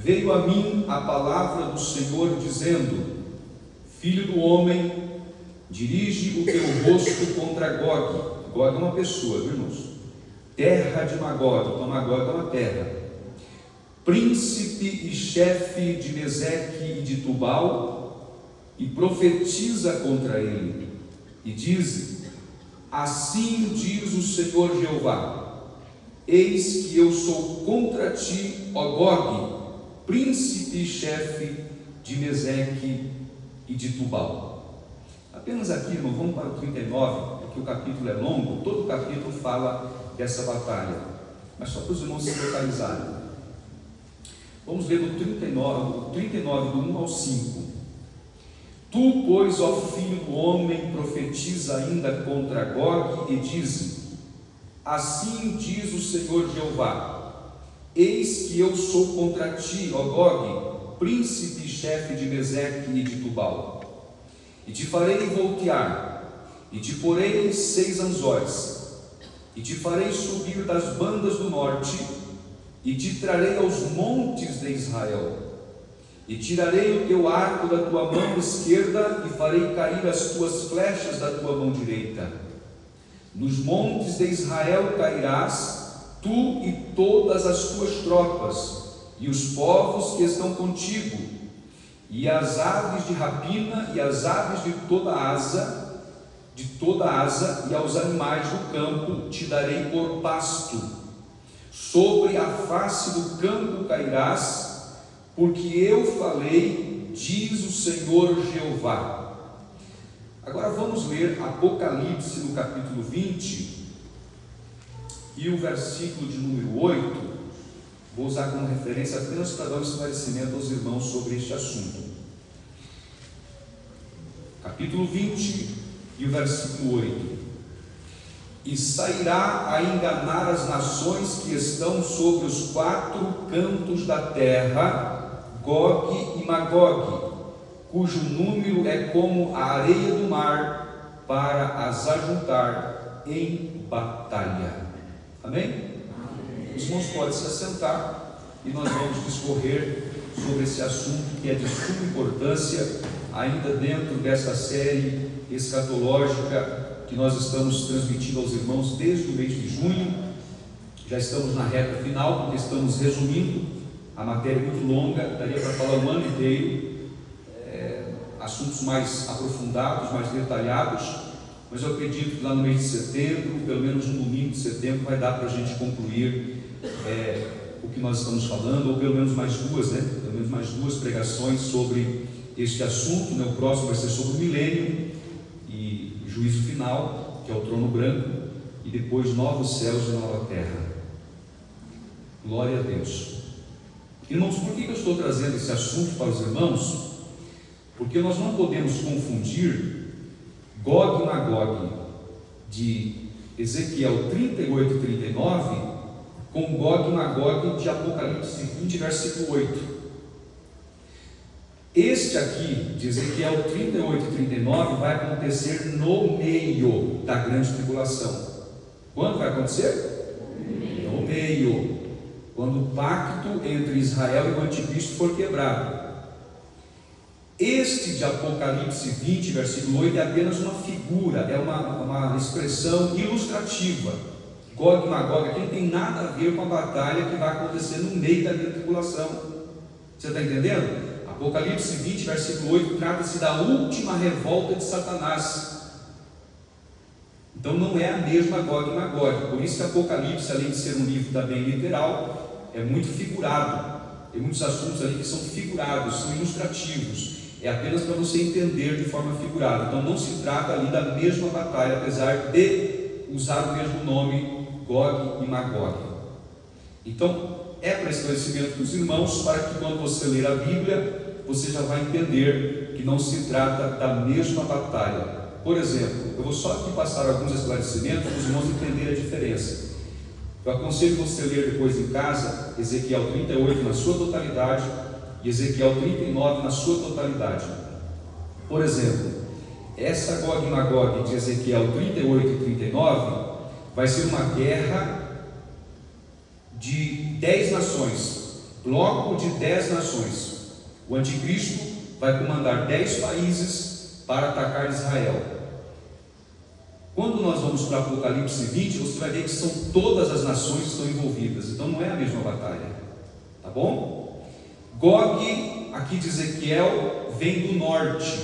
veio a mim a palavra do Senhor dizendo: Filho do homem, dirige o teu rosto contra Gog. Gog é uma pessoa, viu, irmãos? Terra de Magog. Então Magog é uma terra. Príncipe e chefe de Meseque e de Tubal, e profetiza contra ele, e diz: Assim diz o Senhor Jeová: Eis que eu sou contra ti, ó Gog, príncipe e chefe de Meseque e de Tubal. Apenas aqui, irmão, vamos para o 39, porque o capítulo é longo, todo o capítulo fala dessa batalha, mas só para os irmãos se localizarem. Vamos ler do 39 do 1 ao 5. Tu, pois, ó filho do homem, profetiza ainda contra Gog e diz: Assim diz o Senhor Jeová: Eis que eu sou contra ti, ó Gog, príncipe e chefe de Meseque e de Tubal. E te farei voltear, e te porei 6 anzóis, e te farei subir das bandas do norte, e te trarei aos montes de Israel, e tirarei o teu arco da tua mão esquerda, e farei cair as tuas flechas da tua mão direita. Nos montes de Israel cairás, tu e todas as tuas tropas, e os povos que estão contigo, e as aves de rapina, e as aves de toda asa, e aos animais do campo te darei por pasto. Sobre a face do campo cairás, porque eu falei, diz o Senhor Jeová. Agora vamos ler Apocalipse no capítulo 20 e o versículo de número 8. Vou usar como referência apenas para dar um esclarecimento aos irmãos sobre este assunto. Capítulo 20 e o versículo 8. E sairá a enganar as nações que estão sobre os 4 cantos da terra, Gog e Magog, cujo número é como a areia do mar, para as ajuntar em batalha. Amém? Amém. Os irmãos podem se assentar e nós vamos discorrer sobre esse assunto que é de suma importância, ainda dentro desta série escatológica que nós estamos transmitindo aos irmãos desde o mês de junho. Já estamos na reta final, porque estamos resumindo a matéria muito longa, daria para falar um ano inteiro, assuntos mais aprofundados, mais detalhados, mas eu acredito que lá no mês de setembro, pelo menos no domingo de setembro, vai dar para a gente concluir o que nós estamos falando, ou pelo menos mais duas pregações sobre este assunto. O próximo vai ser sobre o milênio e juízo final, que é o trono branco, e depois novos céus e nova terra. Glória a Deus. Irmãos, por que eu estou trazendo esse assunto para os irmãos? Porque nós não podemos confundir Gog e Magog de Ezequiel 38 e 39 com Gog e Magog de Apocalipse 20, versículo 8. Este aqui, de Ezequiel 38 e 39, vai acontecer no meio da grande tribulação. Quando vai acontecer? No meio. Quando o pacto entre Israel e o anticristo for quebrado. Este de Apocalipse 20, versículo 8, é apenas uma figura, é uma expressão ilustrativa. Gog e Magog aqui não tem nada a ver com a batalha que vai acontecer no meio da grande tribulação. Você está entendendo? Apocalipse 20, versículo 8, trata-se da última revolta de Satanás. Então não é a mesma Gog e Magog. Por isso que Apocalipse, além de ser um livro também literal, é muito figurado. Tem muitos assuntos ali que são figurados, são ilustrativos. É apenas para você entender de forma figurada. Então não se trata ali da mesma batalha, apesar de usar o mesmo nome, Gog e Magog. Então é para esclarecimento dos irmãos, para que quando você ler a Bíblia, você já vai entender que não se trata da mesma batalha. Por exemplo, eu vou só aqui passar alguns esclarecimentos para os irmãos entenderem a diferença. Eu aconselho você a ler depois em casa Ezequiel 38 na sua totalidade e Ezequiel 39 na sua totalidade. Por exemplo, essa Gog e Magog de Ezequiel 38 e 39 vai ser uma guerra de 10 nações. bloco de 10 nações. O anticristo vai comandar 10 países para atacar Israel. Quando nós vamos para Apocalipse 20, você vai ver que são todas as nações que estão envolvidas, então não é a mesma batalha, tá bom? Gog, aqui de Ezequiel, vem do norte,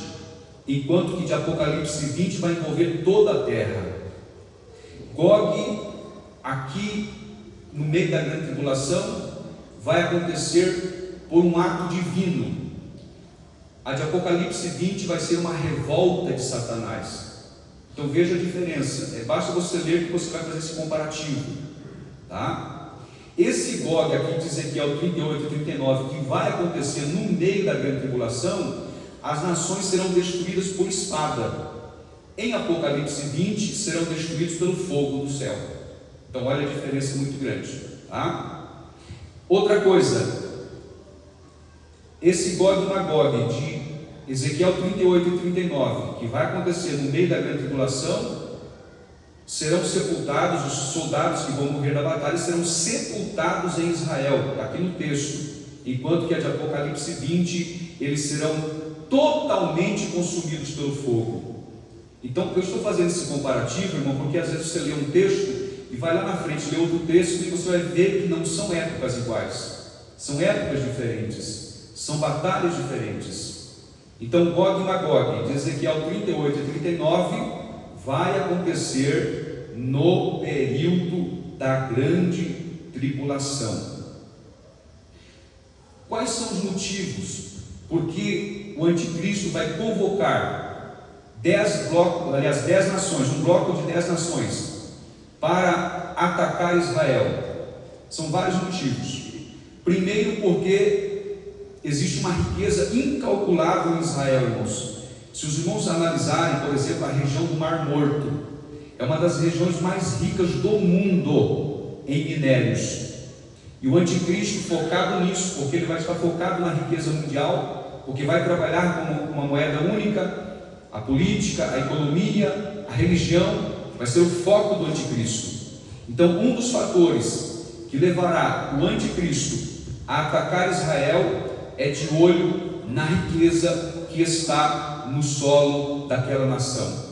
enquanto que de Apocalipse 20 vai envolver toda a terra. Gog, aqui no meio da grande tribulação, vai acontecer por um ato divino. A de Apocalipse 20 vai ser uma revolta de Satanás. Então veja a diferença, basta você ler que você vai fazer esse comparativo, tá? Esse Gog aqui de Ezequiel 38 e 39, que vai acontecer no meio da grande tribulação, as nações serão destruídas por espada. Em Apocalipse 20 serão destruídos pelo fogo do céu. Então olha a diferença muito grande, tá? Outra coisa, esse Gog e Magog de Ezequiel 38 e 39, que vai acontecer no meio da grande tribulação, serão sepultados, os soldados que vão morrer na batalha serão sepultados em Israel, está aqui no texto, enquanto que a de Apocalipse 20, eles serão totalmente consumidos pelo fogo. Então eu estou fazendo esse comparativo, irmão, porque às vezes você lê um texto e vai lá na frente ler outro texto e você vai ver que não são épocas iguais, são épocas diferentes, são batalhas diferentes. Então Gog e Magog, de Ezequiel 38 e 39, vai acontecer no período da grande tribulação. Quais são os motivos porque o anticristo vai convocar 10 nações, um bloco de 10 nações, para atacar Israel? São vários motivos. Primeiro, porque existe uma riqueza incalculável em Israel, irmãos. Se os irmãos analisarem, por exemplo, a região do Mar Morto, é uma das regiões mais ricas do mundo em minérios. E o anticristo, focado nisso, porque ele vai estar focado na riqueza mundial, porque vai trabalhar com uma moeda única, a política, a economia, a religião, vai ser o foco do anticristo. Então, um dos fatores que levará o anticristo a atacar Israel é de olho na riqueza que está no solo daquela nação.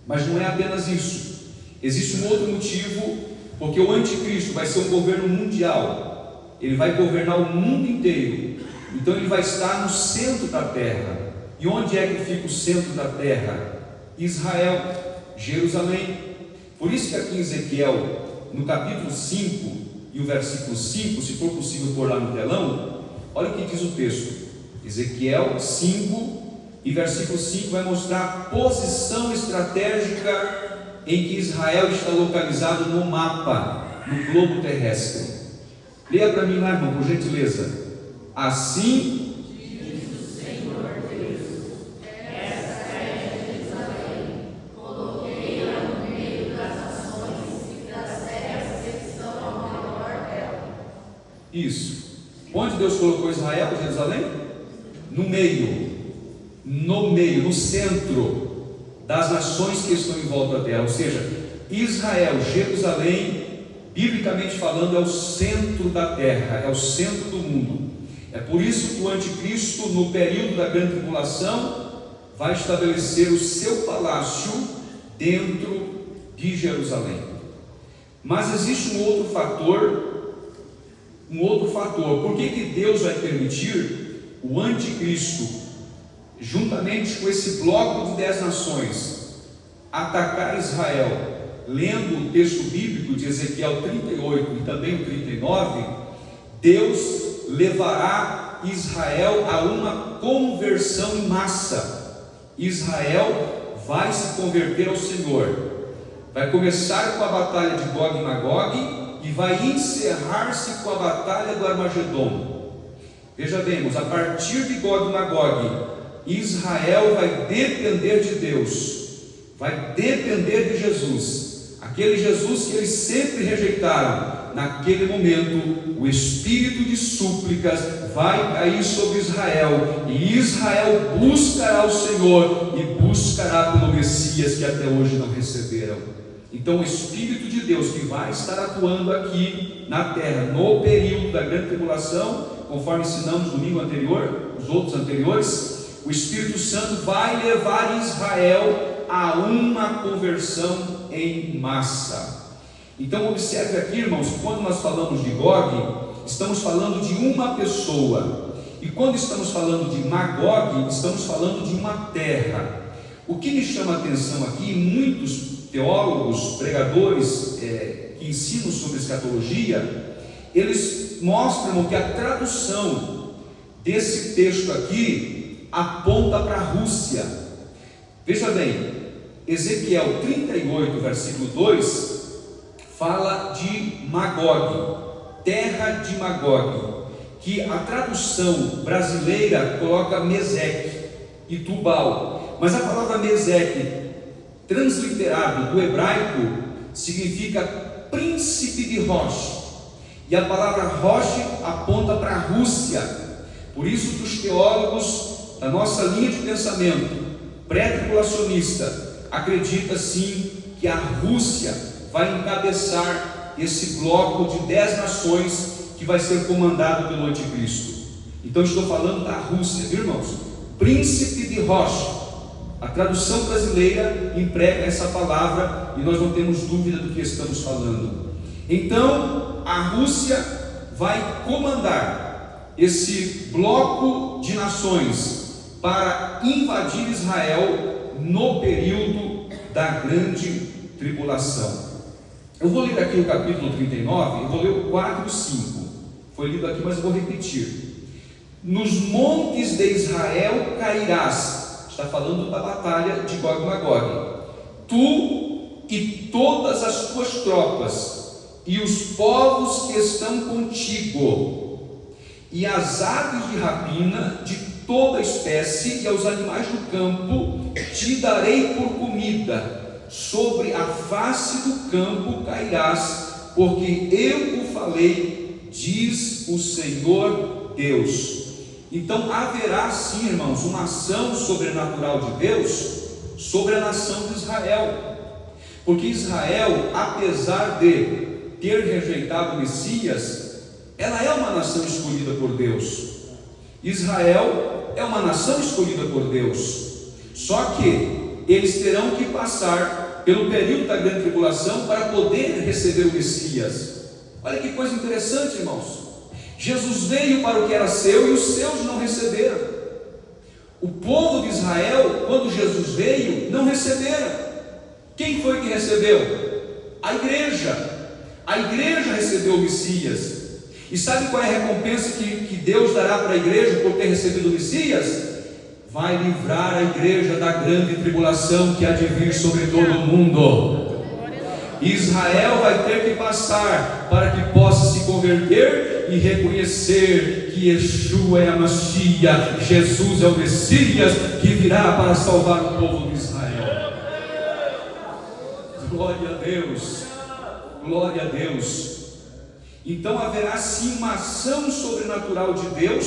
Mas não é apenas isso. Existe um outro motivo, porque o anticristo vai ser um governo mundial. Ele vai governar o mundo inteiro. Então ele vai estar no centro da terra. E onde é que fica o centro da terra? Israel, Jerusalém. Por isso que aqui em Ezequiel, no capítulo 5 e o versículo 5, se for possível pôr lá no telão, olha o que diz o texto. Ezequiel 5 e versículo 5 vai mostrar a posição estratégica em que Israel está localizado no mapa, no globo terrestre. Leia para mim lá, irmão, por gentileza. Assim diz o Senhor Deus: essa é Jerusalém, coloquei-a no meio das nações e das terras que estão ao redor dela. Isso. Onde Deus colocou Israel, Jerusalém? No meio, no centro das nações que estão em volta dela. Ou seja, Israel, Jerusalém, biblicamente falando, é o centro da terra, é o centro do mundo. É por isso que o anticristo, no período da grande tribulação, vai estabelecer o seu palácio dentro de Jerusalém. Mas existe um outro fator. Por que Deus vai permitir o anticristo, juntamente com esse bloco de 10 nações, atacar Israel? Lendo o texto bíblico de Ezequiel 38 e também o 39, Deus levará Israel a uma conversão em massa. Israel vai se converter ao Senhor. Vai começar com a batalha de Gog e Magog e vai encerrar-se com a batalha do Armagedon. Veja bem, a partir de Gog e Magog, Israel vai depender de Deus, vai depender de Jesus, aquele Jesus que eles sempre rejeitaram. Naquele momento, o espírito de súplicas vai cair sobre Israel, e Israel buscará o Senhor e buscará pelo Messias que até hoje não receberam. Então o Espírito de Deus que vai estar atuando aqui na terra no período da grande tribulação, conforme ensinamos no domingo anterior, os outros anteriores, o Espírito Santo vai levar Israel a uma conversão em massa. Então observe aqui, irmãos, quando nós falamos de Gog, estamos falando de uma pessoa, e quando estamos falando de Magog, estamos falando de uma terra. O que me chama a atenção aqui, muitos teólogos, pregadores que ensinam sobre escatologia, eles mostram que a tradução desse texto aqui aponta para a Rússia. Veja bem, Ezequiel 38, versículo 2, fala de Magog, terra de Magog, que a tradução brasileira coloca Meseque e Tubal, mas a palavra Meseque, transliterado do hebraico, significa príncipe de Rosh, e a palavra Rosh aponta para a Rússia. Por isso que os teólogos da nossa linha de pensamento pré-tribulacionista acredita sim que a Rússia vai encabeçar esse bloco de 10 nações que vai ser comandado pelo anticristo. Então estou falando da Rússia, viu, irmãos? Príncipe de Rosh. A tradução brasileira emprega essa palavra e nós não temos dúvida do que estamos falando. Então a Rússia vai comandar esse bloco de nações para invadir Israel no período da grande tribulação. Eu vou ler aqui o capítulo 39, eu vou ler o 4 e o 5. Foi lido aqui, mas eu vou repetir. Nos montes de Israel cairás. Está falando da batalha de Gog e Magog. Tu e todas as tuas tropas, e os povos que estão contigo, e as aves de rapina de toda espécie, e aos animais do campo, te darei por comida. Sobre a face do campo cairás, porque eu o falei, diz o Senhor Deus. Então haverá sim, irmãos, uma ação sobrenatural de Deus sobre a nação de Israel, porque Israel, apesar de ter rejeitado o Messias, ela é uma nação escolhida por Deus. Israel é uma nação escolhida por Deus, só que eles terão que passar pelo período da grande tribulação para poder receber o Messias. Olha que coisa interessante, irmãos. Jesus veio para o que era seu e os seus não receberam. O povo de Israel, quando Jesus veio, não receberam. Quem foi que recebeu? A igreja. A igreja recebeu o Messias. E sabe qual é a recompensa que Deus dará para a igreja por ter recebido o Messias? Vai livrar a igreja da grande tribulação que há de vir sobre todo o mundo. Israel vai ter que passar para que possa se converter e reconhecer que Yeshua é a Mashiach, Jesus é o Messias que virá para salvar o povo de Israel. Glória a Deus, glória a Deus. Então haverá sim uma ação sobrenatural de Deus,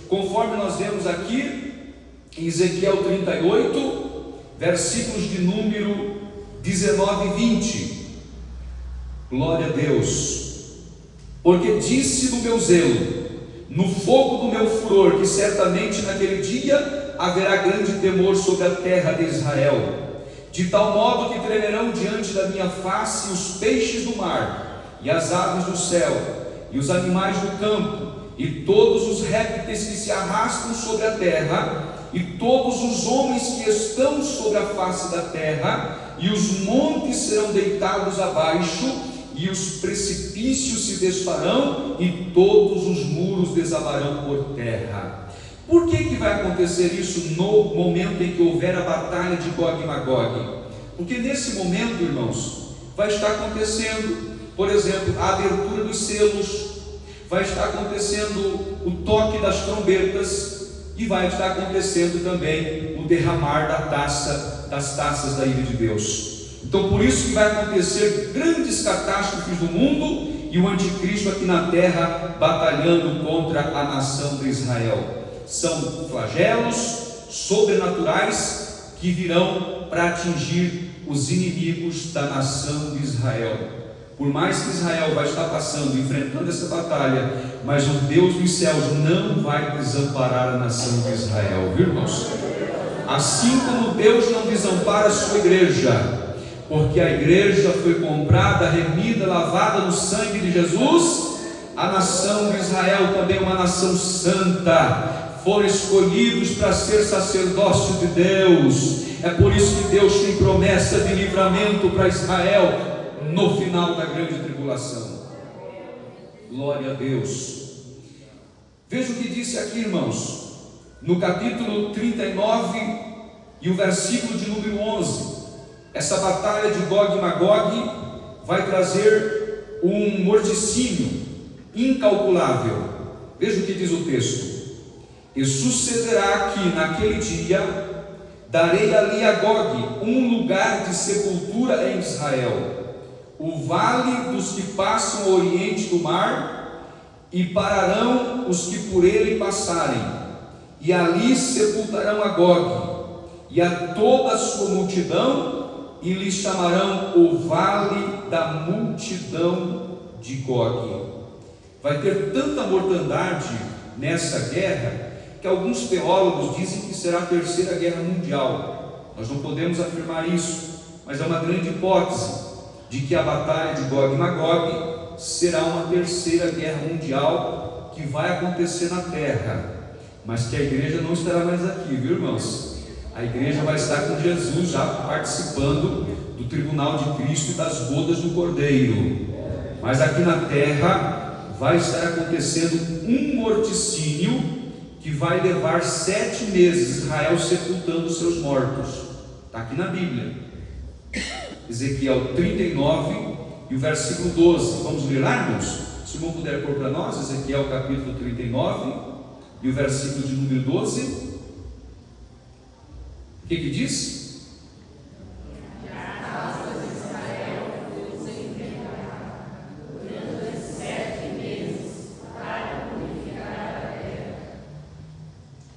conforme nós vemos aqui em Ezequiel 38, versículos de número 19 e 20. Glória a Deus. Porque disse no meu zelo, no fogo do meu furor, que certamente naquele dia haverá grande temor sobre a terra de Israel, de tal modo que tremerão diante da minha face os peixes do mar, e as aves do céu, e os animais do campo, e todos os répteis que se arrastam sobre a terra, e todos os homens que estão sobre a face da terra, e os montes serão deitados abaixo, e os precipícios se desfarão, e todos os muros desabarão por terra. Por que vai acontecer isso no momento em que houver a batalha de Gog e Magog? Porque nesse momento, irmãos, vai estar acontecendo, por exemplo, a abertura dos selos, vai estar acontecendo o toque das trombetas, e vai estar acontecendo também o derramar das taças da ira de Deus. Então por isso que vai acontecer grandes catástrofes no mundo, e o anticristo aqui na terra batalhando contra a nação de Israel. São flagelos sobrenaturais que virão para atingir os inimigos da nação de Israel. Por mais que Israel vai estar passando, enfrentando essa batalha, mas o Deus dos céus não vai desamparar a nação de Israel, viu, irmãos? Assim como Deus não desampara a sua igreja, porque a igreja foi comprada, remida, lavada no sangue de Jesus, a nação de Israel também é uma nação santa, foram escolhidos para ser sacerdócio de Deus. É por isso que Deus tem promessa de livramento para Israel no final da grande tribulação. Glória a Deus. Veja o que disse aqui, irmãos, no capítulo 39 e o versículo de número 11. Essa batalha de Gog e Magog vai trazer um morticínio incalculável. Veja o que diz o texto: e sucederá que naquele dia darei ali a Gog um lugar de sepultura em Israel, o vale dos que passam ao oriente do mar, e pararão os que por ele passarem, e ali sepultarão a Gog e a toda a sua multidão, e lhe chamarão o vale da multidão de Gog. Vai ter tanta mortandade nessa guerra que alguns teólogos dizem que será a terceira guerra mundial. Nós não podemos afirmar isso, mas é uma grande hipótese de que a batalha de Gog e Magog será uma terceira guerra mundial que vai acontecer na terra, mas que a igreja não estará mais aqui, viu, irmãos? A igreja vai estar com Jesus já participando do tribunal de Cristo e das bodas do Cordeiro, mas aqui na terra vai estar acontecendo um morticínio que vai levar 7 meses, Israel sepultando os seus mortos. Está aqui na Bíblia, Ezequiel 39 e o versículo 12. Vamos ler lá, irmãos? Se o irmão puder pôr para nós, Ezequiel capítulo 39 e o versículo de número 12. O que diz?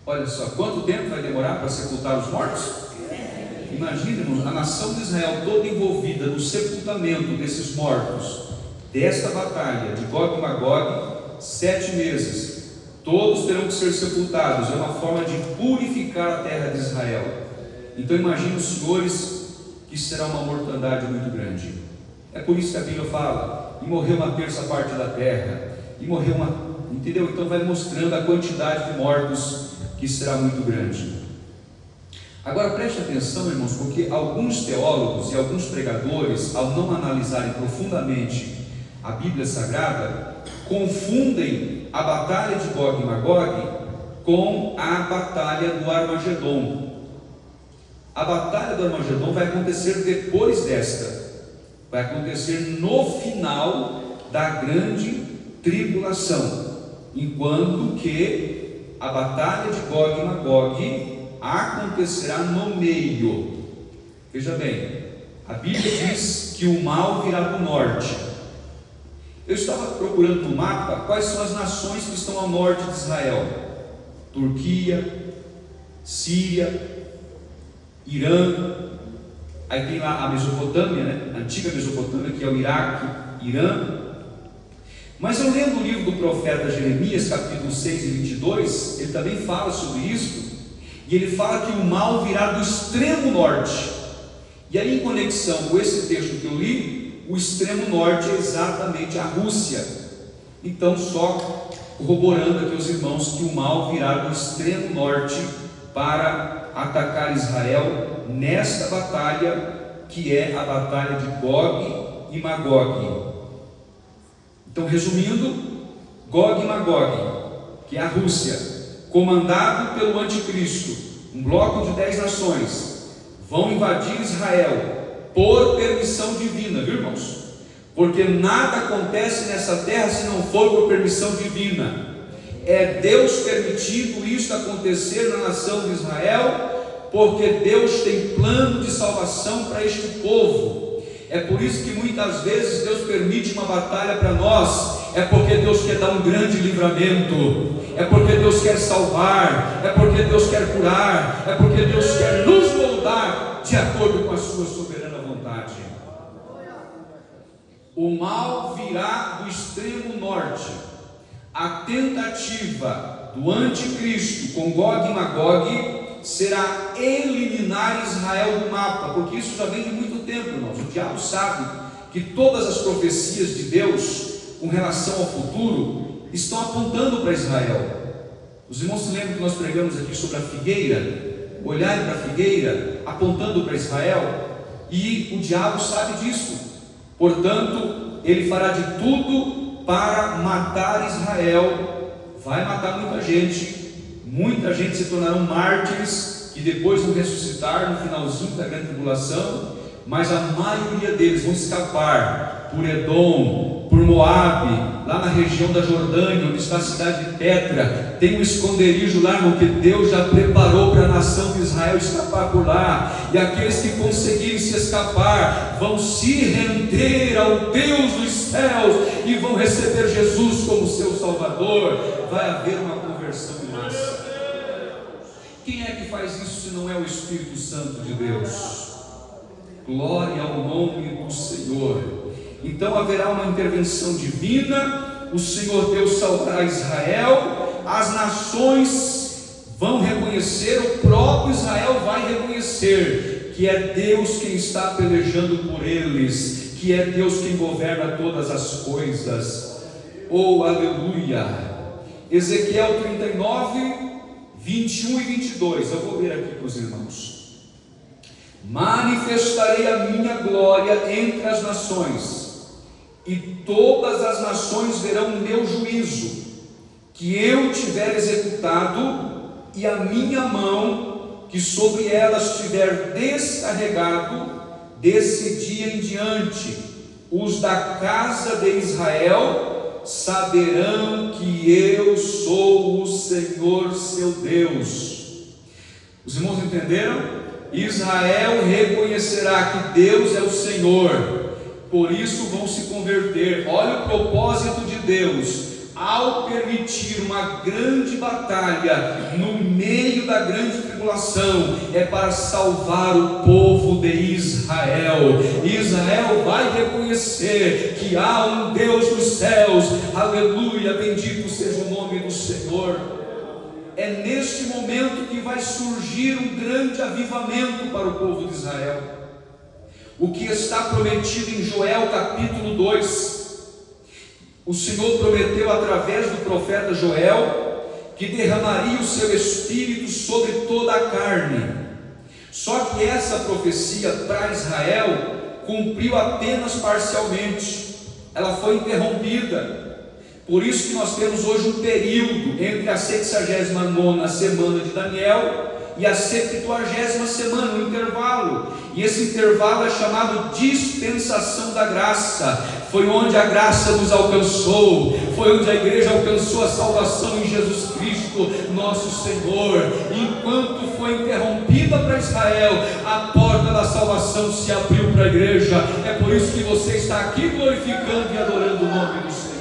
Olha só, quanto tempo vai demorar para sepultar os mortos? Imagina, irmãos, a nação de Israel toda envolvida no sepultamento desses mortos, desta batalha de Gog e Magog, 7 meses, todos terão que ser sepultados. É uma forma de purificar a terra de Israel. Então imagine os senhores que será uma mortandade muito grande. É por isso que a Bíblia fala, e morreu uma terça parte da terra, e morreu uma, entendeu? Então vai mostrando a quantidade de mortos que será muito grande. Agora preste atenção, irmãos, porque alguns teólogos e alguns pregadores, ao não analisarem profundamente a Bíblia Sagrada, confundem a batalha de Gog e Magog com a batalha do Armagedon. A batalha do Armagedon vai acontecer depois desta, vai acontecer no final da grande tribulação, enquanto que a batalha de Gog e Magog acontecerá no meio. Veja bem, a Bíblia diz que o mal virá do norte. Eu estava procurando no mapa quais são as nações que estão ao norte de Israel: Turquia, Síria, Irã, aí tem lá a Mesopotâmia, né? A antiga Mesopotâmia, que é o Iraque, Irã. Mas eu lendo o livro do profeta Jeremias, capítulo 6 e 22, ele também fala sobre isso, e ele fala que o mal virá do extremo norte. E aí, em conexão com esse texto que eu li, o extremo norte é exatamente a Rússia. Então, só corroborando aqui os irmãos que o mal virá do extremo norte para atacar Israel nesta batalha, que é a batalha de Gog e Magog. Então, resumindo, Gog e Magog, que é a Rússia, comandado pelo anticristo, um bloco de 10 nações, vão invadir Israel por permissão divina, viu, irmãos? Porque nada acontece nessa terra se não for por permissão divina. É Deus permitindo isso acontecer na nação de Israel, porque Deus tem plano de salvação para este povo. É por isso que muitas vezes Deus permite uma batalha para nós, é porque Deus quer dar um grande livramento. é porque Deus quer salvar, é porque Deus quer curar, é porque Deus quer nos moldar de acordo com a sua soberana vontade. O mal virá do extremo norte. A tentativa do anticristo com Gog e Magog será eliminar Israel do mapa, porque isso já vem de muito tempo, irmãos. O diabo sabe que todas as profecias de Deus com relação ao futuro estão apontando para Israel. Os irmãos se lembram que nós pregamos aqui sobre a figueira, olharem para a figueira apontando para Israel, e o diabo sabe disso. Portanto, ele fará de tudo para matar Israel. Vai matar muita gente se tornarão mártires, que depois vão ressuscitar no finalzinho da grande tribulação, mas a maioria deles vão escapar por Edom, por Moabe, lá na região da Jordânia, onde está a cidade de Petra. Tem um esconderijo lá, no que Deus já preparou para a nação de Israel escapar por lá, e aqueles que conseguirem se escapar vão se render ao Deus dos céus e vão receber Jesus como seu Salvador. Vai haver uma conversão em massa. Quem é que faz isso se não é o Espírito Santo de Deus? Glória ao nome do Senhor. Então haverá uma intervenção divina, o Senhor Deus salvará Israel, as nações vão reconhecer, o próprio Israel vai reconhecer que é Deus quem está pelejando por eles, que é Deus quem governa todas as coisas. Oh, aleluia! Ezequiel 39, 21 e 22, eu vou ler aqui para os irmãos. Manifestarei a minha glória entre as nações, e todas as nações verão o meu juízo, que eu tiver executado, e a minha mão, que sobre elas tiver descarregado, desse dia em diante. Os da casa de Israel saberão que eu sou o Senhor seu Deus. Os irmãos entenderam? Israel reconhecerá que Deus é o Senhor, por isso vão se converter. Olha o propósito de Deus ao permitir uma grande batalha no meio da grande tribulação, é para salvar o povo de Israel. Israel vai reconhecer que há um Deus dos céus. Aleluia, bendito seja o nome do Senhor. É neste momento que vai surgir um grande avivamento para o povo de Israel. O que está prometido em Joel capítulo 2, o Senhor prometeu através do profeta Joel que derramaria o seu espírito sobre toda a carne. Só que essa profecia para Israel cumpriu apenas parcialmente, ela foi interrompida. Por isso que nós temos hoje um período entre a 69ª semana de Daniel e a 70ª semana, um intervalo. E esse intervalo é chamado dispensação da graça. Foi onde a graça nos alcançou, foi onde a igreja alcançou a salvação em Jesus Cristo, nosso Senhor. Enquanto foi interrompida para Israel, a porta da salvação se abriu para a igreja. É por isso que você está aqui glorificando e adorando o nome do Senhor.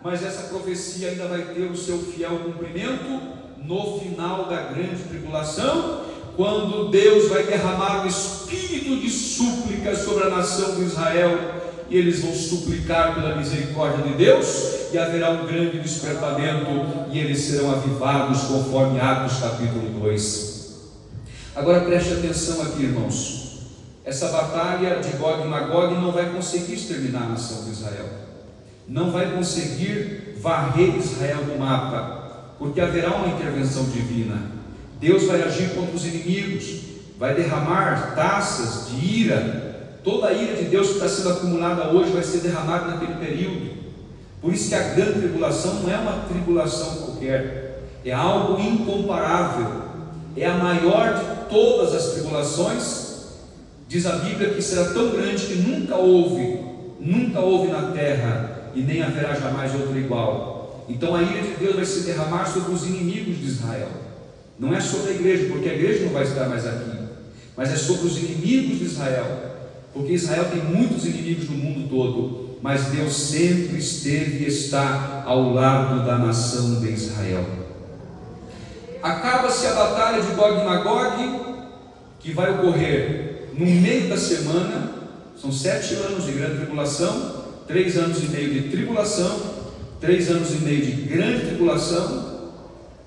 Mas essa profecia ainda vai ter o seu fiel cumprimento no final da grande tribulação, quando Deus vai derramar um espírito de súplica sobre a nação de Israel, e eles vão suplicar pela misericórdia de Deus, e haverá um grande despertamento, e eles serão avivados, conforme Atos capítulo 2. Agora preste atenção aqui, irmãos. Essa batalha de Gog e Magog não vai conseguir exterminar a nação de Israel, não vai conseguir varrer Israel do mapa, porque haverá uma intervenção divina. Deus vai agir contra os inimigos, vai derramar taças de ira. Toda a ira de Deus que está sendo acumulada hoje vai ser derramada naquele período. Por isso que a grande tribulação não é uma tribulação qualquer, é algo incomparável, é a maior de todas as tribulações. Diz a Bíblia que será tão grande que nunca houve na terra, e nem haverá jamais outro igual. Então a ira de Deus vai se derramar sobre os inimigos de Israel. Não é sobre a igreja, porque a igreja não vai estar mais aqui, mas é sobre os inimigos de Israel, porque Israel tem muitos inimigos no mundo todo. mas Deus sempre esteve e está ao lado da nação de Israel. Acaba-se a batalha de Gog e Magog, que vai ocorrer no meio da semana. São 7 anos de grande tribulação, 3 anos e meio de tribulação, 3 anos e meio de grande tribulação.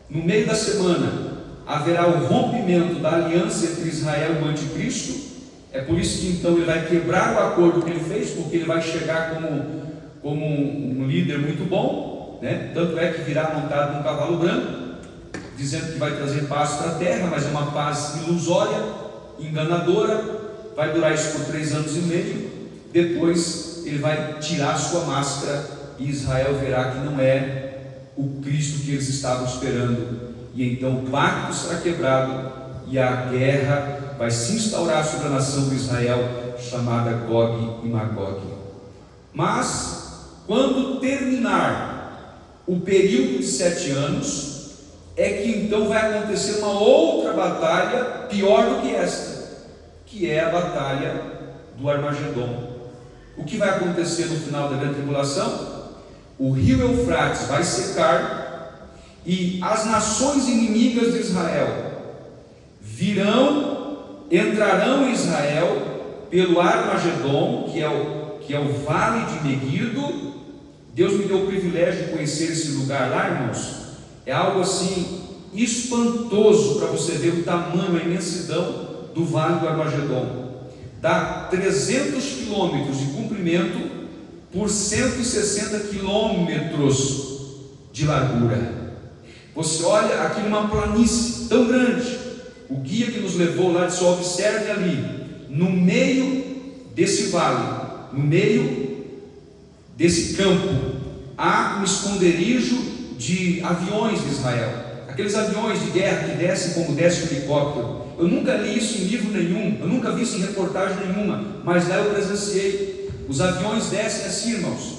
No meio da semana haverá o rompimento da aliança entre Israel e o anticristo. É por isso que então ele vai quebrar o acordo que ele fez, porque ele vai chegar como um líder muito bom, né? Tanto é que virá montado num cavalo branco, dizendo que vai trazer paz para a terra, mas é uma paz ilusória, enganadora. Vai durar isso por 3 anos e meio. Depois ele vai tirar sua máscara e Israel verá que não é o Cristo que eles estavam esperando, e então o pacto será quebrado e a guerra vai se instaurar sobre a nação de Israel, chamada Gog e Magog. Mas quando terminar o período de 7 anos, é que então vai acontecer uma outra batalha pior do que esta, que é a batalha do Armagedon. O que vai acontecer no final da grande tribulação? O rio Eufrates vai secar e as nações inimigas de Israel entrarão em Israel pelo Armagedon, que é o vale de Meguido. Deus me deu o privilégio de conhecer esse lugar lá, irmãos. É algo assim espantoso para você ver o tamanho, a imensidão do vale do Armagedon. Dá 300 quilômetros de comprimento por 160 quilômetros de largura. Você olha aqui numa planície tão grande. O guia que nos levou lá disse: observe ali, no meio desse vale, no meio desse campo, há um esconderijo de aviões de Israel, aqueles aviões de guerra que descem como desce o helicóptero. Eu nunca li isso em livro nenhum, eu nunca vi isso em reportagem nenhuma, mas lá eu presenciei. Os aviões descem assim, irmãos,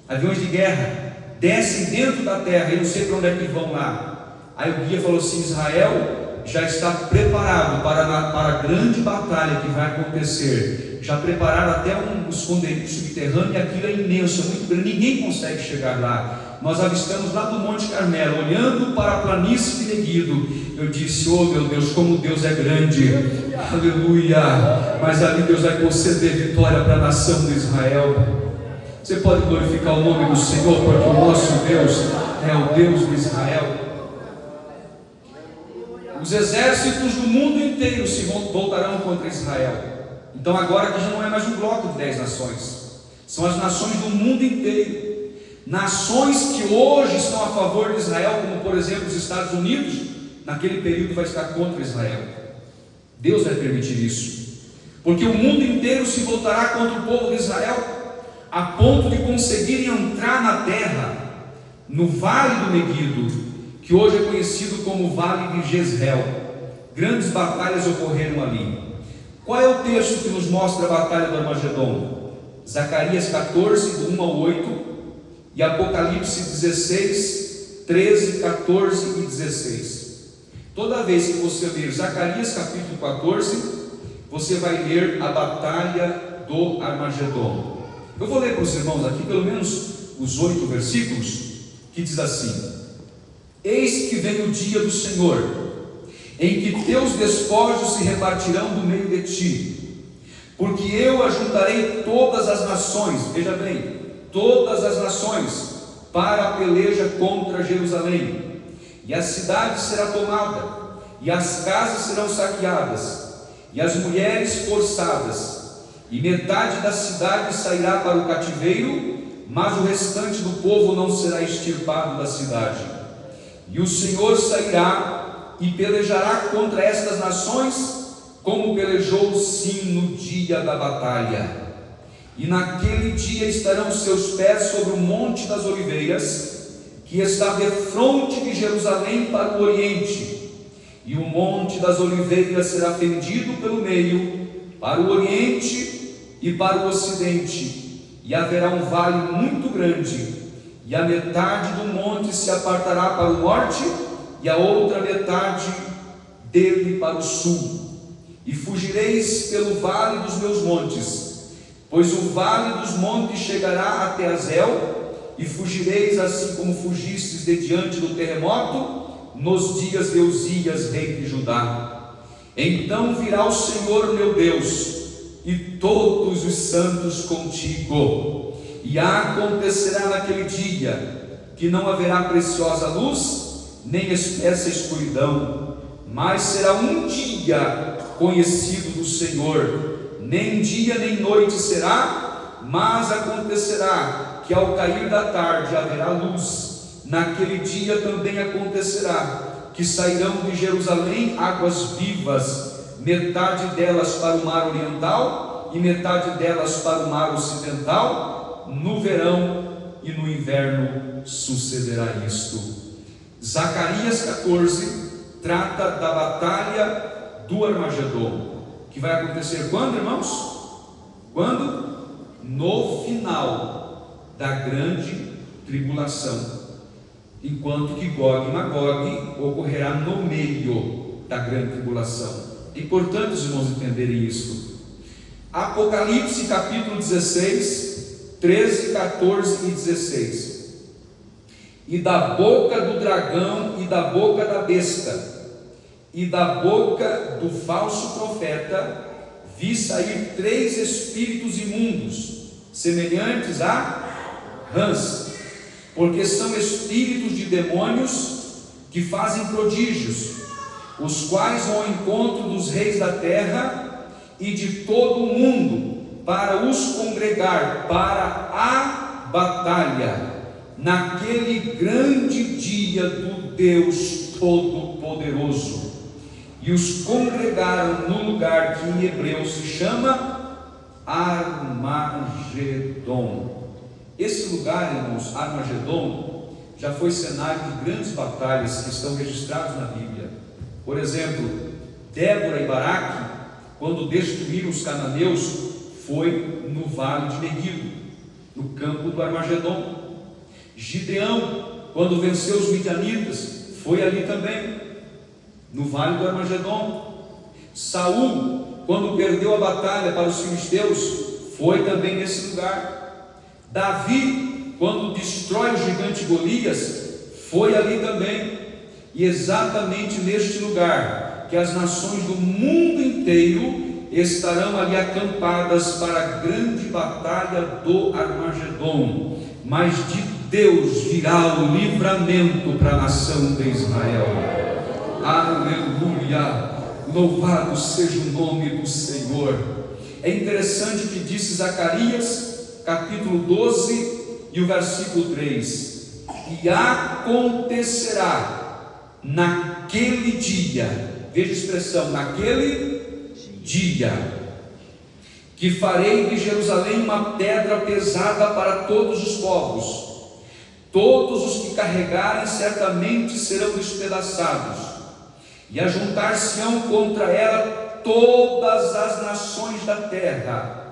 aviões de guerra, descem dentro da terra, eu não sei para onde é que vão lá. Aí o guia falou assim: Israel já está preparado para a grande batalha que vai acontecer. Já prepararam até um esconderijo subterrâneo, e aquilo é imenso, é muito grande, ninguém consegue chegar lá. Nós avistamos lá do Monte Carmelo, olhando para a planície de Meguido. Eu disse: oh meu Deus, como Deus é grande, aleluia. Mas ali Deus vai conceder vitória para a nação de Israel. Você pode glorificar o nome do Senhor, porque o nosso Deus é o Deus de Israel. Os exércitos do mundo inteiro se voltarão contra Israel. Então agora que já não é mais um bloco de 10 nações, são as nações do mundo inteiro. Nações que hoje estão a favor de Israel, como por exemplo os Estados Unidos, naquele período vai estar contra Israel. Deus vai permitir isso, porque o mundo inteiro se voltará contra o povo de Israel, a ponto de conseguirem entrar na terra, no vale do Meguido, que hoje é conhecido como Vale de Jezreel. Grandes batalhas ocorreram ali. Qual é o texto que nos mostra a batalha do Armagedon? Zacarias 14, do 1 ao 8, e Apocalipse 16, 13, 14 e 16. Toda vez que você ler Zacarias capítulo 14, você vai ler a batalha do Armagedon. Eu vou ler para os irmãos aqui pelo menos os 8 versículos, que diz assim: Eis que vem o dia do Senhor, em que teus despojos se repartirão do meio de ti, porque eu ajuntarei todas as nações, veja bem, todas as nações, para a peleja contra Jerusalém, e a cidade será tomada, e as casas serão saqueadas, e as mulheres forçadas, e metade da cidade sairá para o cativeiro, mas o restante do povo não será extirpado da cidade. E o Senhor sairá e pelejará contra estas nações, como pelejou sim no dia da batalha. E naquele dia estarão seus pés sobre o monte das oliveiras, que está defronte de Jerusalém para o oriente. E o monte das oliveiras será fendido pelo meio, para o oriente e para o ocidente. E haverá um vale muito grande, e a metade do monte se apartará para o norte, e a outra metade dele para o sul. E fugireis pelo vale dos meus montes, Pois o vale dos montes chegará até Azel, e fugireis assim como fugistes de diante do terremoto, nos dias de Uzias, rei de Judá. Então virá o Senhor meu Deus, e todos os santos contigo, e acontecerá naquele dia, que não haverá preciosa luz, nem espessa escuridão, mas será um dia conhecido do Senhor, nem dia nem noite será, mas acontecerá que ao cair da tarde haverá luz. Naquele dia também acontecerá que sairão de Jerusalém águas vivas, metade delas para o mar oriental e metade delas para o mar ocidental. No verão e no inverno sucederá isto. Zacarias 14 trata da batalha do Armagedon, que vai acontecer quando, irmãos? Quando? No final da grande tribulação, enquanto que Gog e Magog ocorrerá no meio da grande tribulação. É importante os irmãos entenderem isso. Apocalipse capítulo 16, 13, 14 e 16. E da boca do dragão e da boca da besta e da boca do falso profeta vi sair 3 espíritos imundos, semelhantes a rãs, porque são espíritos de demônios que fazem prodígios, os quais vão ao encontro dos reis da terra e de todo o mundo, para os congregar para a batalha, naquele grande dia do Deus Todo-Poderoso. E os congregaram no lugar que em hebreu se chama Armagedon. Esse lugar, irmãos, Armagedon, já foi cenário de grandes batalhas que estão registradas na Bíblia. Por exemplo, Débora e Baraque, quando destruíram os cananeus, foi no vale de Meguido, no campo do Armagedon. Gideão, quando venceu os midianitas, foi ali também, no vale do Armagedon. Saul, quando perdeu a batalha para os filisteus, foi também nesse lugar. Davi, quando destrói o gigante Golias, foi ali também. E exatamente neste lugar que as nações do mundo inteiro estarão ali acampadas para a grande batalha do Armagedon. Mas de Deus virá o livramento para a nação de Israel. Aleluia! Louvado seja o nome do Senhor. É interessante o que disse Zacarias, capítulo 12 e o versículo 3. E acontecerá naquele dia, veja a expressão, naquele dia, que farei de Jerusalém uma pedra pesada para todos os povos. Todos os que carregarem certamente serão despedaçados, e ajuntar-se-ão contra ela todas as nações da terra.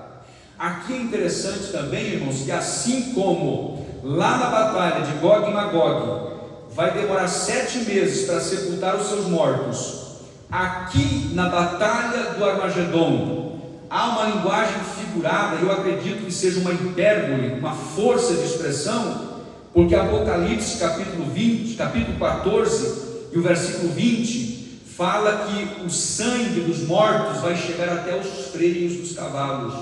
Aqui é interessante também, irmãos, que assim como lá na batalha de Gog e Magog vai demorar 7 meses para sepultar os seus mortos, aqui na batalha do Armagedon há uma linguagem figurada. Eu acredito que seja uma hipérbole, uma força de expressão, porque Apocalipse capítulo 14 e o versículo 20 fala que o sangue dos mortos vai chegar até os freios dos cavalos.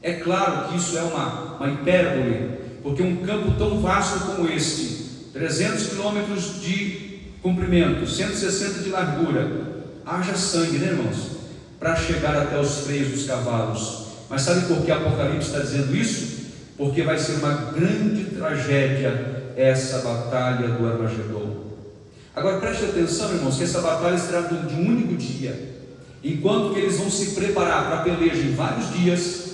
É claro que isso é uma hipérbole, porque um campo tão vasto como este, 300 quilômetros de comprimento, 160 de largura, haja sangue, né, irmãos, para chegar até os freios dos cavalos. Mas sabe por que Apocalipse está dizendo isso? Porque vai ser uma grande tragédia essa batalha do Armagedon. Agora preste atenção, irmãos, que essa batalha será de um único dia, enquanto que eles vão se preparar para a peleja em vários dias,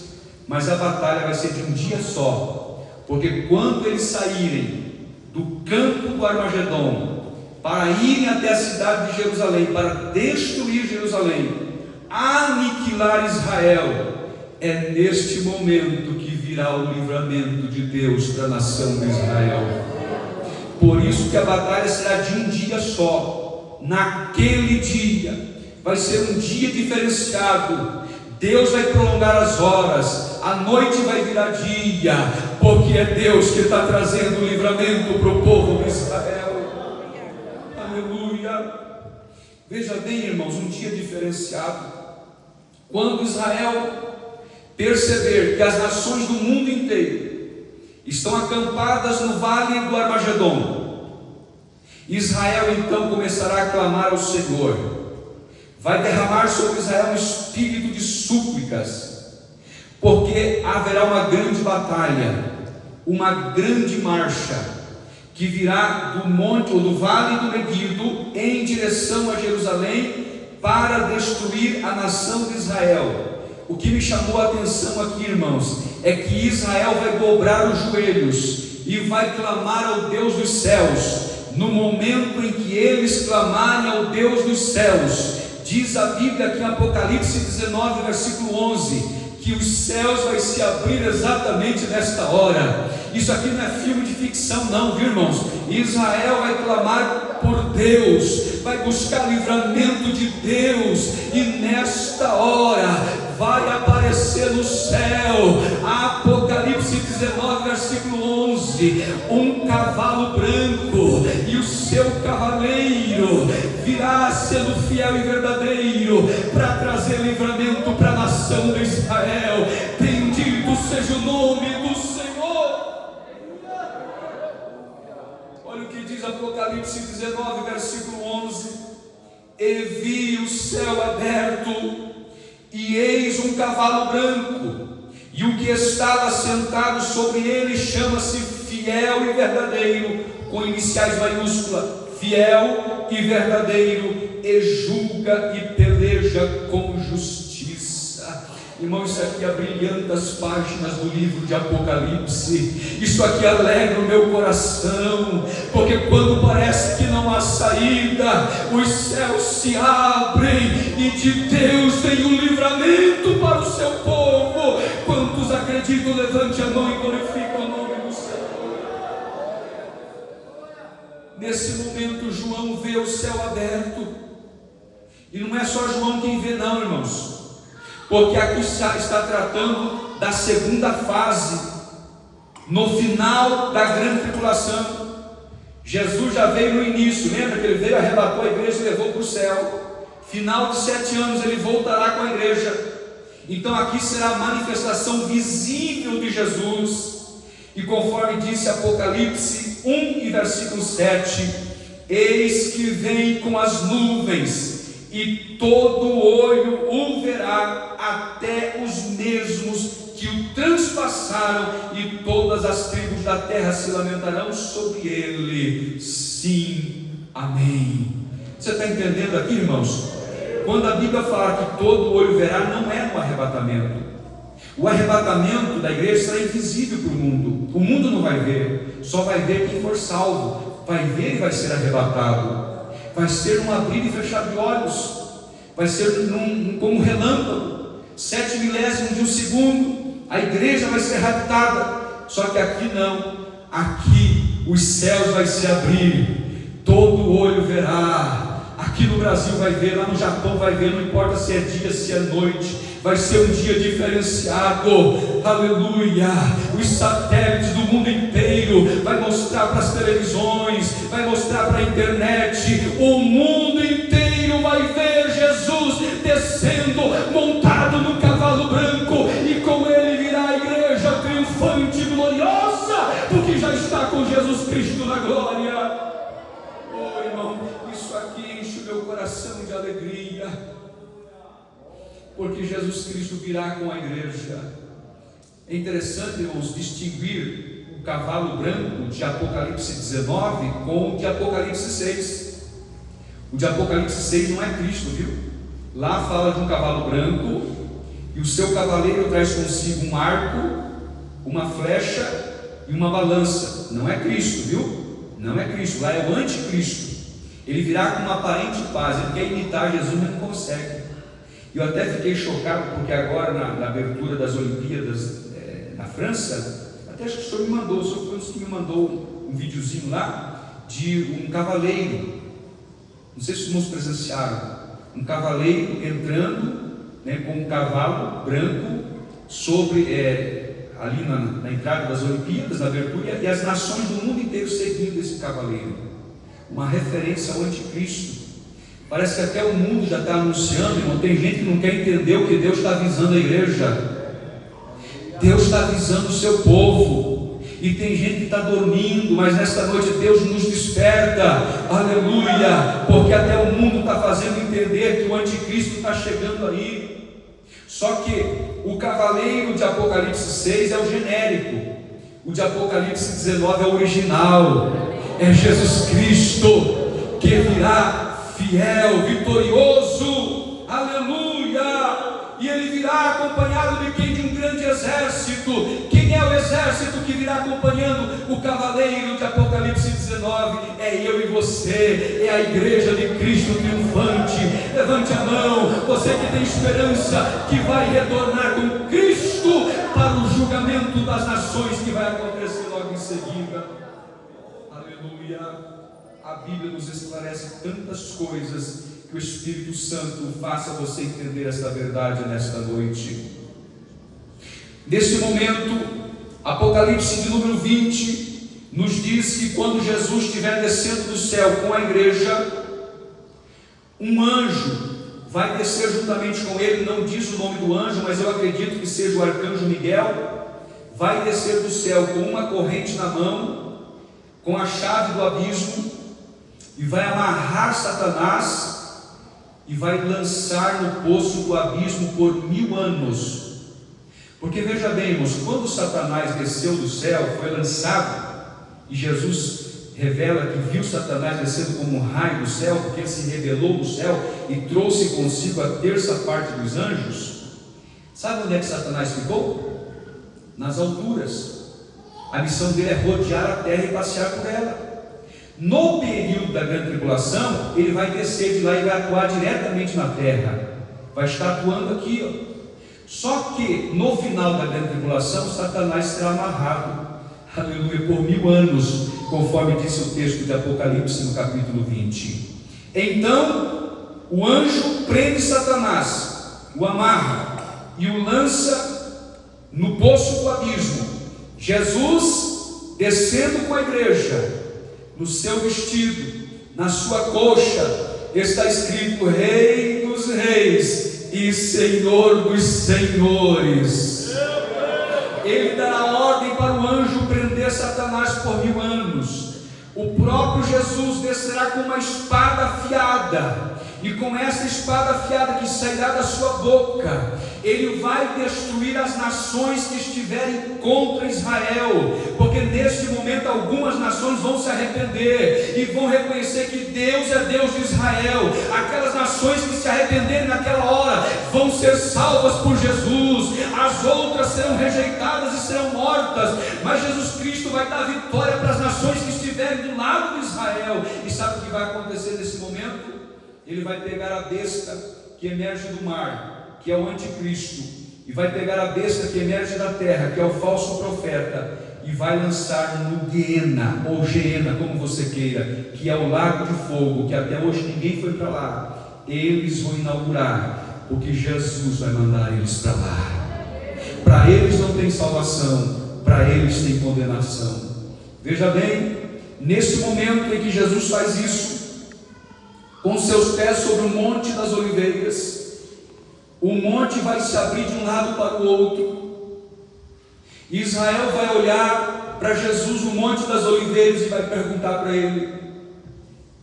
mas a batalha vai ser de um dia só, porque quando eles saírem do campo do Armagedon para irem até a cidade de Jerusalém, para destruir Jerusalém, aniquilar Israel, é neste momento que virá o livramento de Deus para a nação de Israel. Por isso que a batalha será de um dia só. Naquele dia vai ser um dia diferenciado. Deus vai prolongar as horas, a noite vai virar dia, porque é Deus que está trazendo o livramento para o povo de Israel. Aleluia. Veja bem, irmãos, um dia diferenciado. Quando Israel perceber que as nações do mundo inteiro estão acampadas no vale do Armagedon, Israel então começará a clamar ao Senhor. Vai derramar sobre Israel um espírito de súplicas, porque haverá uma grande batalha, uma grande marcha, que virá do monte ou do vale do Meguido em direção a Jerusalém, para destruir a nação de Israel. O que me chamou a atenção aqui, irmãos, é que Israel vai dobrar os joelhos e vai clamar ao Deus dos céus. No momento em que eles clamarem ao Deus dos céus, diz a Bíblia aqui em Apocalipse 19, versículo 11, que os céus vai se abrir exatamente nesta hora. Isso aqui não é filme de ficção não, viu, irmãos? Israel vai clamar por Deus, vai buscar livramento de Deus, e nesta hora vai aparecer no céu, Apocalipse 19, versículo 11, um cavalo branco, e o seu cavaleiro virá sendo fiel e verdadeiro, para trazer livramento para a nação de Israel. Bendito seja o nome do Senhor. Olha o que diz Apocalipse 19, versículo 11: e vi o céu aberto, e eis um cavalo branco, e o que estava sentado sobre ele chama-se Fiel e Verdadeiro, com iniciais maiúsculas, fiel e verdadeiro, e julga e peleja com justiça. Irmão, isso aqui abrilhanta as páginas do livro de Apocalipse. Isso aqui alegra o meu coração, porque quando parece que não há saída, os céus se abrem e de Deus vem o livramento para o seu povo. Quantos acreditam, levante a mão e glorifique o nome do Senhor. Nesse momento João vê o céu aberto, e não é só João quem vê não, irmãos, porque aqui está tratando da segunda fase, no final da grande tribulação. Jesus já veio no início, lembra que ele veio, arrebatou a igreja e levou para o céu. Final de 7 anos ele voltará com a igreja. Então aqui será a manifestação visível de Jesus. E conforme disse Apocalipse 1 e versículo 7, eis que vem com as nuvens, e todo olho o verá, até os mesmos que o transpassaram, e todas as tribos da terra se lamentarão sobre ele. Sim, amém. Você está entendendo aqui, irmãos? Quando a Bíblia fala que todo olho verá, não é no arrebatamento. O arrebatamento da igreja será invisível para o mundo. O mundo não vai ver, só vai ver quem for salvo. Vai ver e vai ser arrebatado. Vai ser um abrir e fechar de olhos, vai ser como um relâmpago, 7 milésimos de um segundo, a igreja vai ser raptada. Só que aqui não, aqui os céus vai se abrir, todo olho verá. Aqui no Brasil vai ver, lá no Japão vai ver, não importa se é dia, se é noite, vai ser um dia diferenciado. Aleluia. Os satélites do mundo inteiro vai mostrar para as televisões, vai mostrar para a internet, o mundo inteiro vai ver Jesus descendo, montado no cavalo branco, e com ele virá a igreja triunfante e gloriosa, porque já está com Jesus Cristo na glória. Oh, irmão, isso aqui enche o meu coração de alegria, porque Jesus Cristo virá com a igreja. É interessante, irmãos, distinguir o cavalo branco de Apocalipse 19 com o de Apocalipse 6. O de Apocalipse 6 não é Cristo, viu? Lá fala de um cavalo branco, e o seu cavaleiro traz consigo um arco, uma flecha e uma balança. Não é Cristo, viu? Não é Cristo, lá é o anticristo. Ele virá com uma aparente paz, ele quer imitar Jesus, mas não consegue. Eu até fiquei chocado, porque agora na abertura das Olimpíadas na França, até acho que o senhor me mandou, o senhor foi um dos que me mandou um videozinho lá, de um cavaleiro, não sei se os irmãos presenciaram, um cavaleiro entrando né, com um cavalo branco sobre ali na entrada das Olimpíadas, na abertura, e as nações do mundo inteiro seguindo esse cavaleiro, uma referência ao anticristo. Parece que até o mundo já está anunciando, irmão. Tem gente que não quer entender o que Deus está avisando a igreja. Deus está avisando o seu povo, e tem gente que está dormindo, mas nesta noite Deus nos desperta, aleluia, porque até o mundo está fazendo entender que o anticristo está chegando aí. Só que o cavaleiro de Apocalipse 6 é o genérico, o de Apocalipse 19 é o original, é Jesus Cristo, que virá fiel, vitorioso, aleluia, e ele virá acompanhado de quem? De um grande exército. Quem é o exército que virá acompanhando o cavaleiro de Apocalipse 19? É eu e você, é a igreja de Cristo triunfante. Levante a mão, você que tem esperança, que vai retornar com Cristo para o julgamento das nações, que vai acontecer logo em seguida. Aleluia. A Bíblia nos esclarece tantas coisas, que o Espírito Santo faça você entender esta verdade nesta noite. Nesse momento, Apocalipse de número 20 nos diz que quando Jesus estiver descendo do céu com a igreja, um anjo vai descer juntamente com ele. Não diz o nome do anjo, mas eu acredito que seja o arcanjo Miguel. Vai descer do céu com uma corrente na mão, com a chave do abismo, e vai amarrar Satanás e vai lançar no poço do abismo por 1000 anos. Porque veja bem, irmãos, quando Satanás desceu do céu, foi lançado, e Jesus revela que viu Satanás descendo como um raio do céu, porque ele se rebelou do céu e trouxe consigo a terça parte dos anjos. Sabe onde é que Satanás ficou? Nas alturas. A missão dele é rodear a terra e passear por ela. No período da grande tribulação, ele vai descer de lá e vai atuar diretamente na terra, vai estar atuando aqui, ó. Só que no final da grande tribulação, Satanás será amarrado, aleluia, por 1000 anos, conforme disse o texto de Apocalipse no capítulo 20. Então o anjo prende Satanás, o amarra e o lança no poço do abismo. Jesus descendo com a igreja, no seu vestido, na sua coxa, está escrito Rei dos Reis e Senhor dos Senhores. Ele dará ordem para o anjo prender Satanás por 1000 anos. O próprio Jesus descerá com uma espada afiada, e com essa espada afiada que sairá da sua boca, ele vai destruir as nações que estiverem contra Israel, porque neste momento algumas nações vão se arrepender e vão reconhecer que Deus é Deus de Israel. Aquelas nações que se arrependerem naquela hora vão ser salvas por Jesus, as outras serão rejeitadas e serão mortas, mas Jesus Cristo vai dar vitória para as nações que estiverem do lado de Israel. E sabe o que vai acontecer nesse momento? Ele vai pegar a besta que emerge do mar, que é o anticristo, e vai pegar a besta que emerge da terra, que é o falso profeta, e vai lançar no Guiena, ou Geena, como você queira, que é o lago de fogo, que até hoje ninguém foi para lá. Eles vão inaugurar, porque Jesus vai mandar eles para lá. Para eles não tem salvação, para eles tem condenação. Veja bem, nesse momento em que Jesus faz isso, com seus pés sobre o Monte das Oliveiras, o monte vai se abrir de um lado para o outro. Israel vai olhar para Jesus no Monte das Oliveiras e vai perguntar para ele: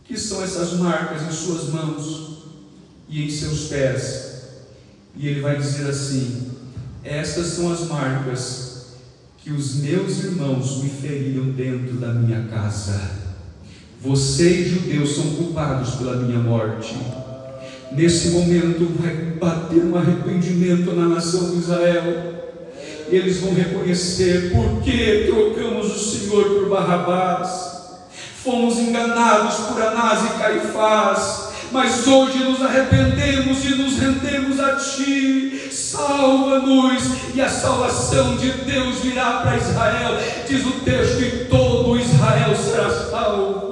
que são essas marcas em suas mãos e em seus pés? E ele vai dizer assim: estas são as marcas que os meus irmãos me feriram dentro da minha casa. Vocês, judeus, são culpados pela minha morte. Nesse momento vai bater um arrependimento na nação de Israel. Eles vão reconhecer: por que trocamos o Senhor por Barrabás? Fomos enganados por Anás e Caifás, mas hoje nos arrependemos e nos rendemos a Ti. Salva-nos, e a salvação de Deus virá para Israel. Diz o texto: e todo Israel será salvo.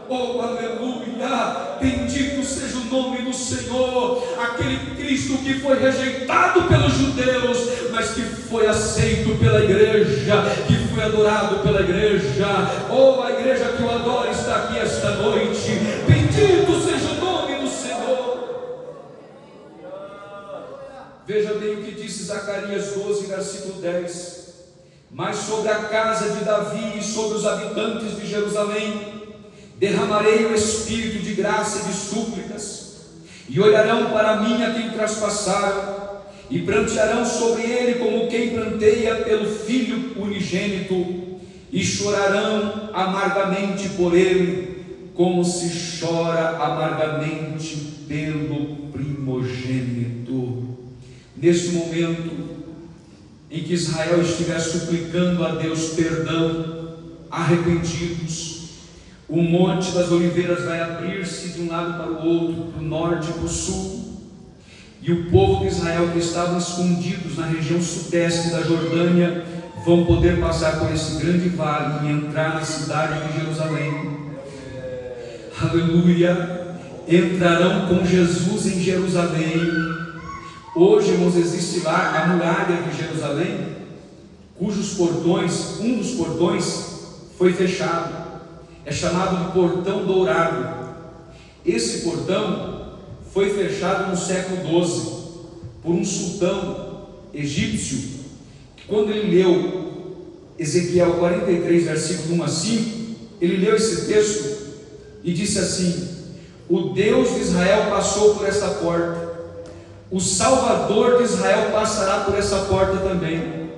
Oh, aleluia! Bendito seja o nome do Senhor. Aquele Cristo que foi rejeitado pelos judeus, mas que foi aceito pela igreja, que foi adorado pela igreja. Oh, a igreja que o adora está aqui esta noite. Bendito seja o nome do Senhor. Veja bem o que disse Zacarias 12, versículo 10. Mas sobre a casa de Davi e sobre os habitantes de Jerusalém derramarei o espírito de graça e de súplicas, e olharão para mim a quem traspassaram, e prantearão sobre ele como quem pranteia pelo filho unigênito, e chorarão amargamente por ele, como se chora amargamente pelo primogênito. Nesse momento em que Israel estiver suplicando a Deus perdão, arrependidos, o Monte das Oliveiras vai abrir-se de um lado para o outro, para o norte e para o sul, e o povo de Israel que estavam escondidos na região sudeste da Jordânia vão poder passar por esse grande vale e entrar na cidade de Jerusalém. Aleluia! Entrarão com Jesus em Jerusalém. Hoje, irmãos, existe lá a muralha de Jerusalém, cujos portões, um dos portões foi fechado. É chamado de portão dourado. Esse portão foi fechado no século XII por um sultão egípcio, que quando ele leu Ezequiel 43, versículo 1 a 5, ele leu esse texto e disse assim: o Deus de Israel passou por esta porta, o Salvador de Israel passará por essa porta também.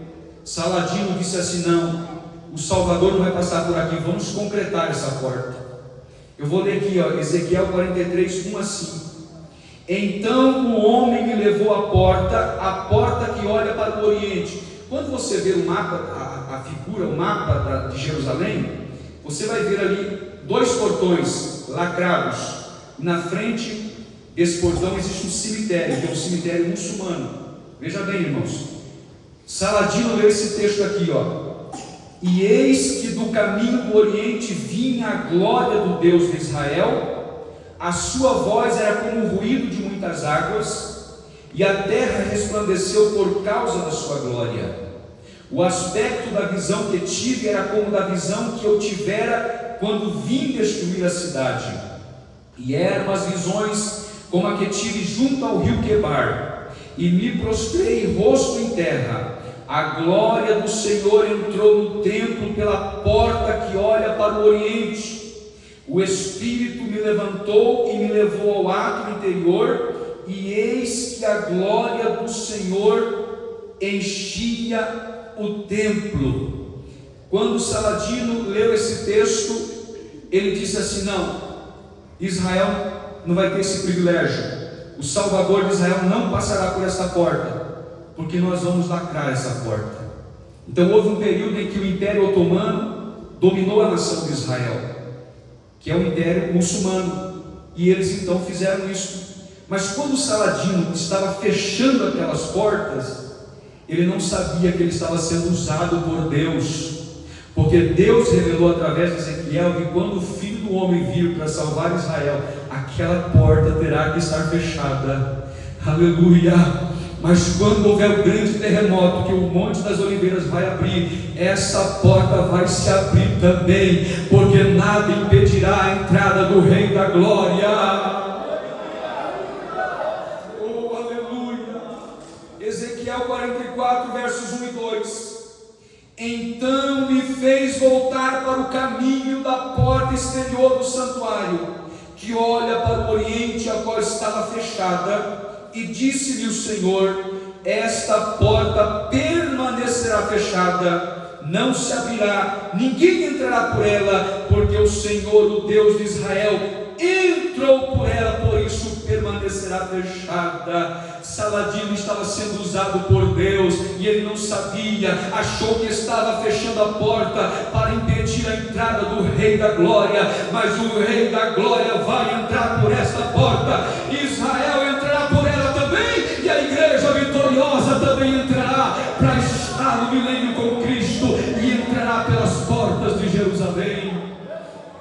Saladino disse assim: não, o Salvador não vai passar por aqui, vamos concretar essa porta. Eu vou ler aqui, Ezequiel 43, 1 a 5. Então o homem me levou à porta que olha para o oriente. Quando você vê o mapa, a figura, o mapa de Jerusalém, você vai ver ali dois portões lacrados. Na frente desse portão existe um cemitério, que é um cemitério muçulmano. Veja bem, irmãos, Saladino leu esse texto aqui, e eis que do caminho do oriente vinha a glória do Deus de Israel, a sua voz era como o ruído de muitas águas, e a terra resplandeceu por causa da sua glória. O aspecto da visão que tive era como da visão que eu tivera quando vim destruir a cidade, e eram as visões como a que tive junto ao rio Quebar, e me prostrei rosto em terra. A glória do Senhor entrou no templo pela porta que olha para o oriente. O Espírito me levantou e me levou ao átrio interior, e eis que a glória do Senhor enchia o templo. Quando Saladino leu esse texto, ele disse assim: não, Israel não vai ter esse privilégio, o Salvador de Israel não passará por essa porta, porque nós vamos lacrar essa porta. Então houve um período em que o Império Otomano dominou a nação de Israel, que é o Império Muçulmano, e eles então fizeram isso. Mas quando Saladino estava fechando aquelas portas, ele não sabia que ele estava sendo usado por Deus, porque Deus revelou através de Ezequiel que quando o Filho do Homem vir para salvar Israel, aquela porta terá que estar fechada. Aleluia! Mas quando houver o grande terremoto, que o Monte das Oliveiras vai abrir, essa porta vai se abrir também, porque nada impedirá a entrada do Rei da Glória. Oh, aleluia! Ezequiel 44, versos 1 e 2. Então me fez voltar para o caminho da porta exterior do santuário, que olha para o oriente, a qual estava fechada, e disse-lhe o Senhor: esta porta permanecerá fechada, não se abrirá, ninguém entrará por ela, porque o Senhor, o Deus de Israel, entrou por ela, por isso permanecerá fechada. Saladino estava sendo usado por Deus, e ele não sabia, achou que estava fechando a porta para impedir a entrada do Rei da Glória, mas o Rei da Glória vai entrar por esta porta. Israel entrará por ela também, e a igreja vitoriosa também entrará para estar no milênio com Cristo, e entrará pelas portas de Jerusalém.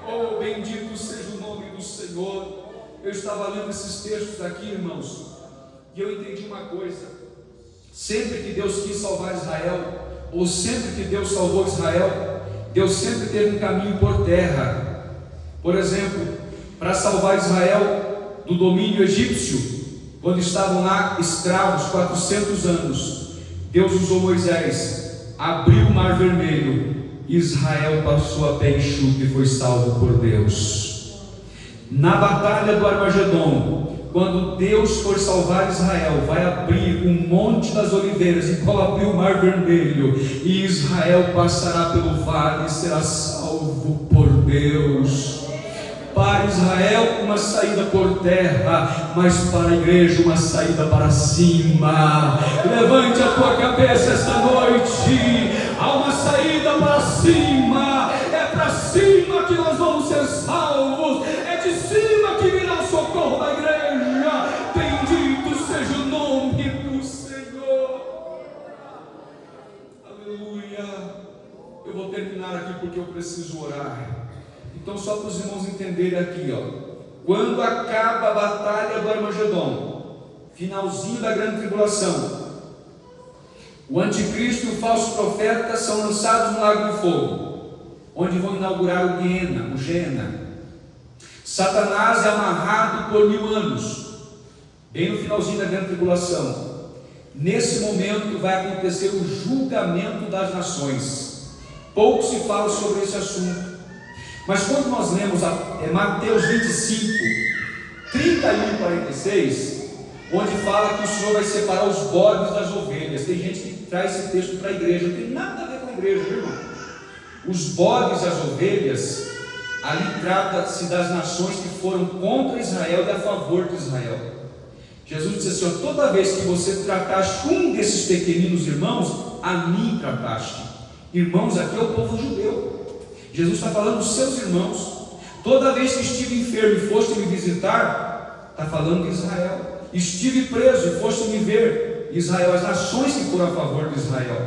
Oh, bendito seja o nome do Senhor. Eu estava lendo esses textos aqui, irmãos, E eu entendi uma coisa: sempre que Deus quis salvar Israel, ou sempre que Deus salvou Israel, Deus sempre teve um caminho por terra. Por exemplo, para salvar Israel do domínio egípcio, quando estavam lá escravos 400 anos, Deus usou Moisés, abriu o mar vermelho, Israel passou a pé enxuto e foi salvo por Deus. Na batalha do Armagedon, quando Deus for salvar Israel, vai abrir um monte das oliveiras, igual abriu o mar vermelho, e Israel passará pelo vale e será salvo por Deus. Para Israel uma saída por terra, mas para a igreja uma saída para cima. Levante a tua cabeça esta noite. Há uma saída para cima. É para cima que nós vamos ser salvos. É de cima que virá o socorro da igreja. Bendito seja o nome do Senhor. Aleluia. Eu vou terminar aqui porque eu preciso orar. Então, só para os irmãos entenderem aqui, quando acaba a batalha do Armagedon, finalzinho da grande tribulação, o anticristo e o falso profeta são lançados no lago de fogo, onde vão inaugurar o Gêena. Satanás é amarrado por 1000 anos, bem no finalzinho da grande tribulação. Nesse momento vai acontecer o julgamento das nações. Pouco se fala sobre esse assunto, mas quando nós lemos Mateus 25, 31 e 46, onde fala que o Senhor vai separar os bodes das ovelhas. Tem gente que traz esse texto para a igreja, não tem nada a ver com a igreja, viu, irmão? Os bodes e as ovelhas, ali trata-se das nações que foram contra Israel e a favor de Israel. Jesus disse assim: toda vez que você trataste um desses pequeninos irmãos, a mim trataste. Irmãos aqui é o povo judeu. Jesus está falando dos seus irmãos. Toda vez que estive enfermo e foste me visitar, está falando de Israel. Estive preso e foste me ver, Israel, as nações que foram a favor de Israel.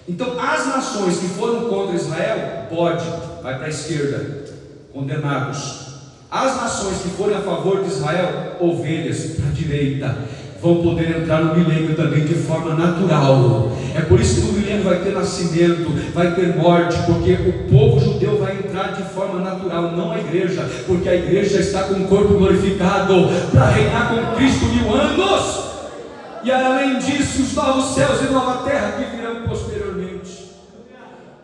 Então, as nações que foram contra Israel, bode, vai para a esquerda, condenados. As nações que forem a favor de Israel, ovelhas, para a direita, vão poder entrar no milênio também de forma natural. É por isso que no milênio vai ter nascimento, vai ter morte, porque o povo judeu vai entrar de forma natural, não a igreja, porque a igreja está com o corpo glorificado para reinar com Cristo 1000 anos. E além disso, os novos céus e nova terra que virão posteriormente.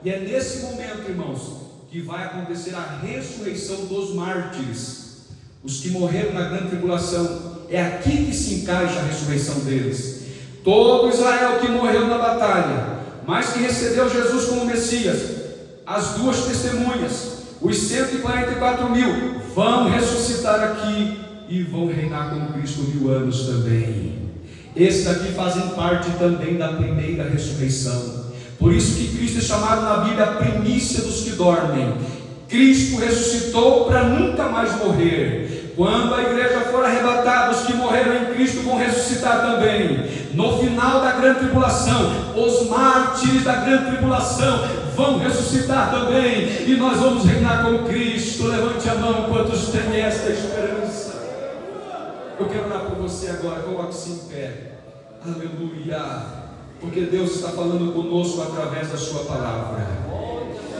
E é nesse momento, irmãos, que vai acontecer a ressurreição dos mártires, os que morreram na grande tribulação. É aqui que se encaixa a ressurreição deles. Todo Israel que morreu na batalha, mas que recebeu Jesus como Messias, as 2 testemunhas, os 144.000 vão ressuscitar aqui e vão reinar com Cristo 1000 anos também. Esses aqui fazem parte também da primeira ressurreição. Por isso que Cristo é chamado na Bíblia a primícia dos que dormem. Cristo ressuscitou para nunca mais morrer. Quando a igreja for arrebatada, os que morreram em Cristo vão ressuscitar também. No final da grande tribulação, os mártires da grande tribulação vão ressuscitar também, e nós vamos reinar com Cristo. Levante a mão quantos têm esta esperança. Eu quero orar por você agora, coloque-se em pé. Aleluia, porque Deus está falando conosco através da sua palavra,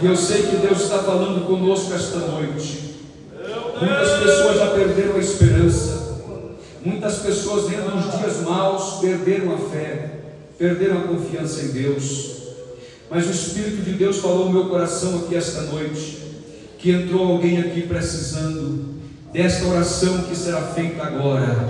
e eu sei que Deus está falando conosco esta noite. Muitas pessoas já perderam a esperança, muitas pessoas vendo os dias maus perderam a fé, perderam a confiança em Deus. Mas o Espírito de Deus falou no meu coração aqui esta noite, que entrou alguém aqui precisando desta oração que será feita agora.